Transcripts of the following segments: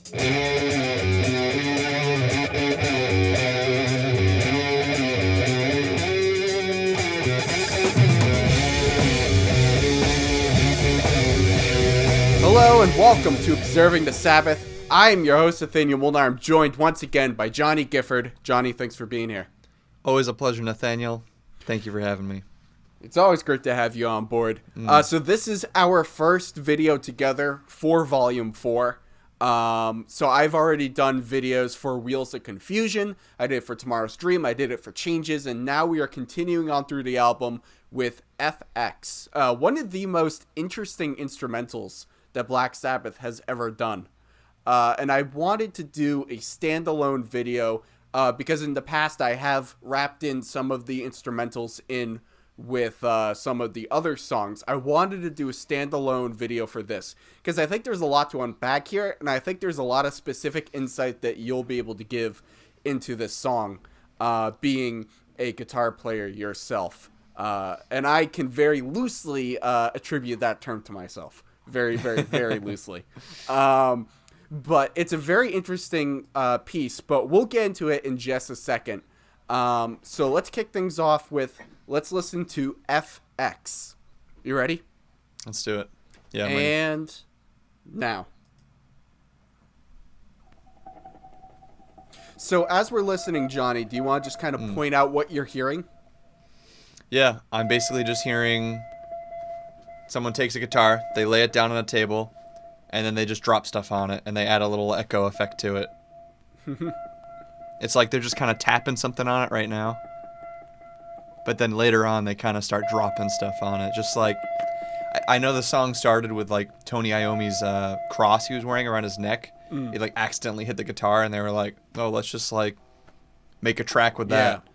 Hello and welcome to Observing the Sabbath. I am your host, Nathaniel Molnar. I'm joined once again by Johnny Gifford. Johnny, thanks for being here. Always a pleasure, Nathaniel. Thank you for having me. It's always great to have you on board. So this is our first video together for Volume 4. So I've already done videos for Wheels of Confusion. I did it for Tomorrow's Dream. I did it for Changes. And now we are continuing on through the album with FX. One of the most interesting instrumentals that Black Sabbath has ever done. And I wanted to do a standalone video because in the past I have wrapped in some of the instrumentals in with some of the other songs. I wanted to do a standalone video for this because I think there's a lot to unpack here, and I think there's a lot of specific insight that you'll be able to give into this song, being a guitar player yourself. And I can very loosely attribute that term to myself. Very, very, very loosely. But it's a very interesting piece, but we'll get into it in just a second. So let's kick things off with, let's listen to FX. You ready? Let's do it. Yeah. And now. So as we're listening, Johnny, do you want to just kind of point out what you're hearing? Yeah, I'm basically just hearing someone takes a guitar, they lay it down on a table, and then they just drop stuff on it, and they add a little echo effect to it. It's like they're just kind of tapping something on it right now. But then later on, they kind of start dropping stuff on it. Just like, I know the song started with like Tony Iommi's cross he was wearing around his neck. He like accidentally hit the guitar, and they were like, oh, let's just like make a track with that. Yeah.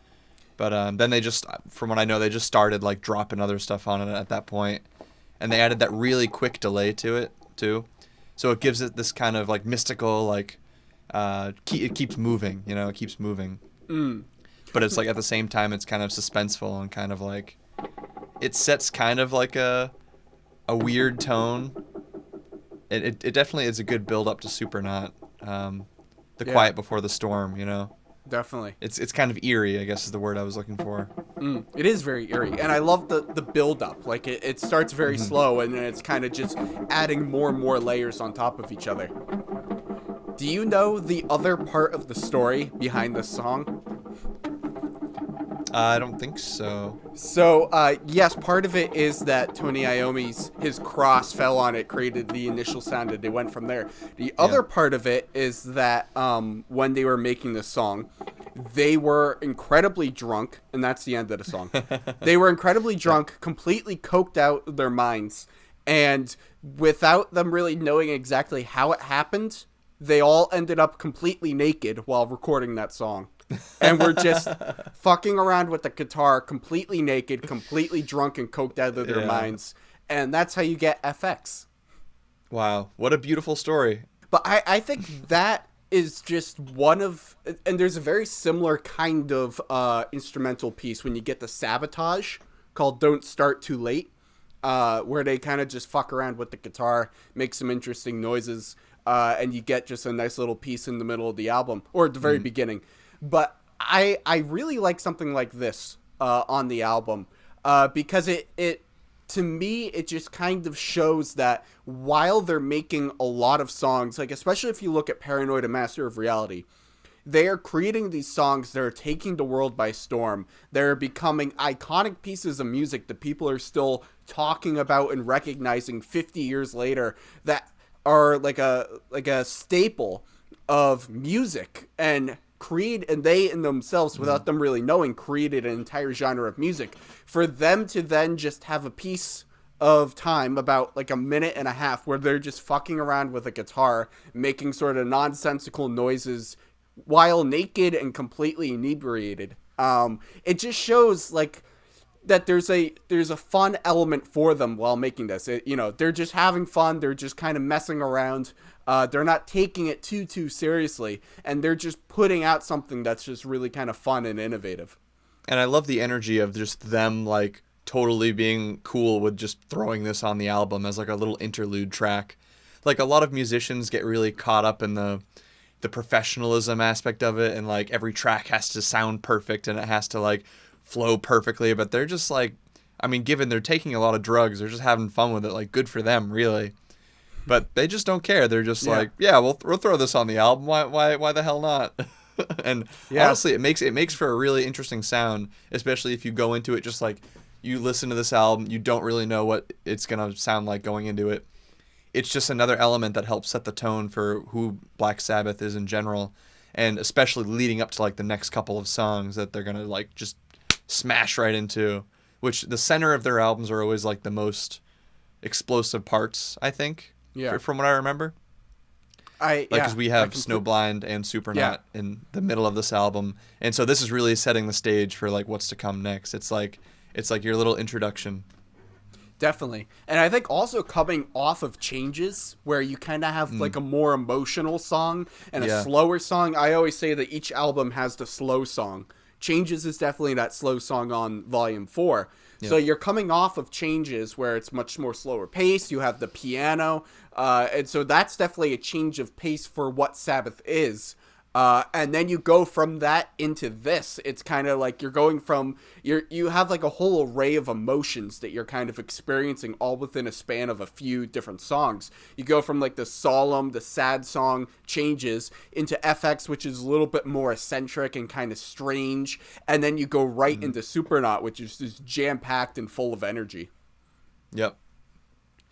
But then they just, from what I know, they just started like dropping other stuff on it at that point. And they added that really quick delay to it too. So it gives it this kind of like mystical, like, it keeps moving, you know, it keeps moving. But it's like at the same time, it's kind of suspenseful and kind of like, it sets kind of like a weird tone. It definitely is a good build up to Supernaut, the Quiet Before the Storm, you know. Definitely. It's kind of eerie, I guess is the word I was looking for. It is very eerie, and I love the build up. Like it starts very slow, and then it's kind of just adding more and more layers on top of each other. Do you know the other part of the story behind this song? I don't think so. So, yes, part of it is that Tony Iommi's, his cross fell on it, created the initial sound, and they went from there. The other part of it is that when they were making this song, they were incredibly drunk, and that's the end of the song. They were incredibly drunk, completely coked out of their minds, and without them really knowing exactly how it happened, they all ended up completely naked while recording that song. And we're just fucking around with the guitar, completely naked, completely drunk and coked out of their minds. And that's how you get FX. Wow. What a beautiful story. But I think that is just one of... And there's a very similar kind of instrumental piece when you get the Sabotage called Don't Start Too Late, where they kind of just fuck around with the guitar, make some interesting noises, and you get just a nice little piece in the middle of the album, or at the very beginning. But I really like something like this on the album because it to me, it just kind of shows that while they're making a lot of songs, like especially if you look at Paranoid and Master of Reality, they are creating these songs that are taking the world by storm. They're becoming iconic pieces of music that people are still talking about and recognizing 50 years later that are like a staple of music and they in themselves, without them really knowing, created an entire genre of music. For them to then just have a piece of time, about like a minute and a half, where they're just fucking around with a guitar, making sort of nonsensical noises while naked and completely inebriated. It just shows like that there's a fun element for them while making this. They're just having fun. They're just kind of messing around. They're not taking it too seriously, and they're just putting out something that's just really kind of fun and innovative. And I love the energy of just them like totally being cool with just throwing this on the album as like a little interlude track. like a lot of musicians get really caught up in the professionalism aspect of it, and like every track has to sound perfect and it has to like flow perfectly, but they're just like, I mean, given they're taking a lot of drugs, they're just having fun with it, like good for them, really. But they just don't care. They're just like, yeah, we'll throw this on the album. Why the hell not? And honestly, it makes for a really interesting sound, especially if you go into it just like you listen to this album, you don't really know what it's gonna sound like going into it. It's just another element that helps set the tone for who Black Sabbath is in general, and especially leading up to like the next couple of songs that they're gonna like just smash right into, which the center of their albums are always like the most explosive parts, I think. Yeah. From what I remember. Because we have Snowblind and Supernaut in the middle of this album, and so this is really setting the stage for like what's to come next. It's like your little introduction. Definitely. And I think also coming off of Changes, where you kind of have like a more emotional song and a slower song. I always say that each album has the slow song. Changes is definitely that slow song on Volume 4. Yep. So you're coming off of Changes, where it's much more slower pace. You have the piano. And so that's definitely a change of pace for what Sabbath is. And then you go from that into this. It's kind of like you're going from you have like a whole array of emotions that you're kind of experiencing all within a span of a few different songs. You go from like the solemn, the sad song Changes into FX, which is a little bit more eccentric and kind of strange, and then you go right into Supernaut, which is just jam-packed and full of energy. Yep.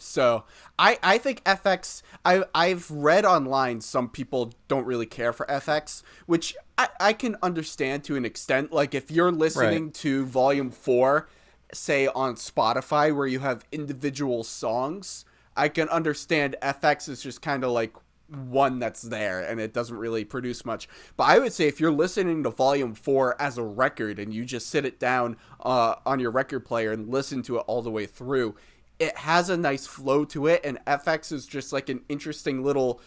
So I think FX, I've read online some people don't really care for FX, which I can understand to an extent. Like if you're listening to Volume 4, say on Spotify, where you have individual songs, I can understand FX is just kind of like one that's there and it doesn't really produce much. But I would say if you're listening to Volume 4 as a record and you just sit it down on your record player and listen to it all the way through, it has a nice flow to it, and FX is just like an interesting little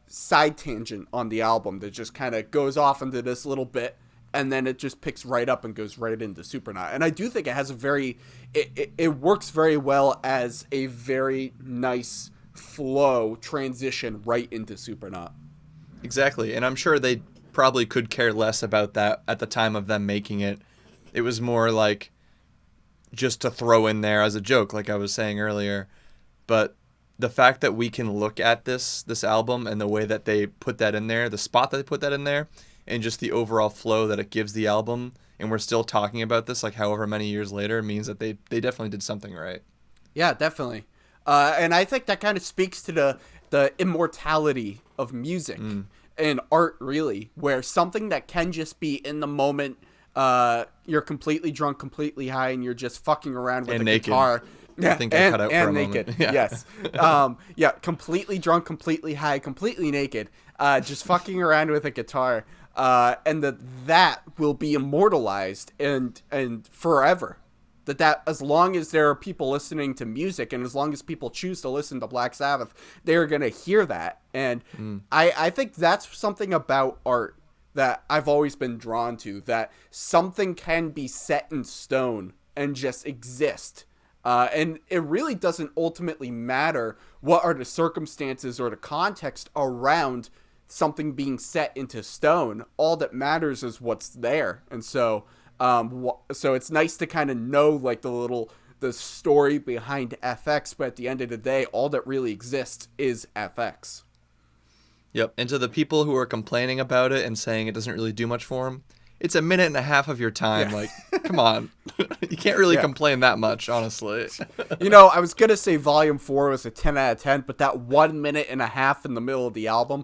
side tangent on the album that just kind of goes off into this little bit, and then it just picks right up and goes right into Supernaut. And I do think it has it works very well as a very nice flow transition right into Supernaut. Exactly, and I'm sure they probably could care less about that at the time of them making it. It was more like just to throw in there as a joke, like I was saying earlier. But the fact that we can look at this album and the way that they put that in there, the spot that they put that in there, and just the overall flow that it gives the album, and we're still talking about this like however many years later, means that they definitely did something right. Yeah, definitely. And I think that kind of speaks to the immortality of music and art, really, where something that can just be in the moment, you're completely drunk, completely high, and you're just fucking around with a guitar. Yeah, I think I cut out for a naked. moment. Yeah. Yes. Completely drunk, completely high, completely naked, just fucking around with a guitar, and that will be immortalized and forever. That as long as there are people listening to music, and as long as people choose to listen to Black Sabbath, they're gonna hear that. And I think that's something about art that I've always been drawn to, that something can be set in stone and just exist. And it really doesn't ultimately matter what are the circumstances or the context around something being set into stone. All that matters is what's there. And so it's nice to kind of know like the story behind FX, but at the end of the day, all that really exists is FX. Yep, and to the people who are complaining about it and saying it doesn't really do much for them, it's a minute and a half of your time. Yeah. Like, come on. You can't really complain that much, honestly. I was going to say Volume 4 was a 10 out of 10, but that 1 minute and a half in the middle of the album,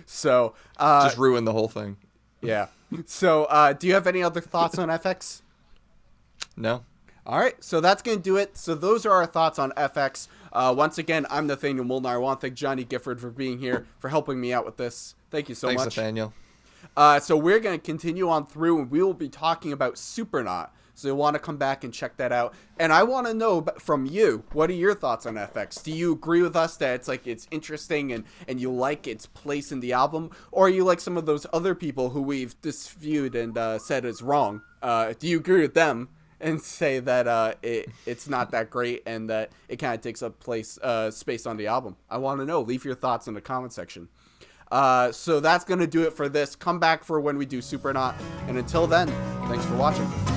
So, just ruined the whole thing. Yeah. So, do you have any other thoughts on FX? No. All right, so that's going to do it. So those are our thoughts on FX. Once again, I'm Nathaniel Molnar. I want to thank Johnny Gifford for being here, for helping me out with this. Thank you so much. Thanks, Nathaniel. So we're going to continue on through, and we will be talking about Supernaut. So you'll want to come back and check that out. And I want to know from you, what are your thoughts on FX? Do you agree with us that it's interesting and you like its place in the album? Or are you like some of those other people who we've disviewed and said is wrong? Do you agree with them? and say that it's not that great and that it kind of takes up space on the album. I want to know. Leave your thoughts in the comment section. So that's going to do it for this. Come back for when we do Supernaut. And until then, thanks for watching.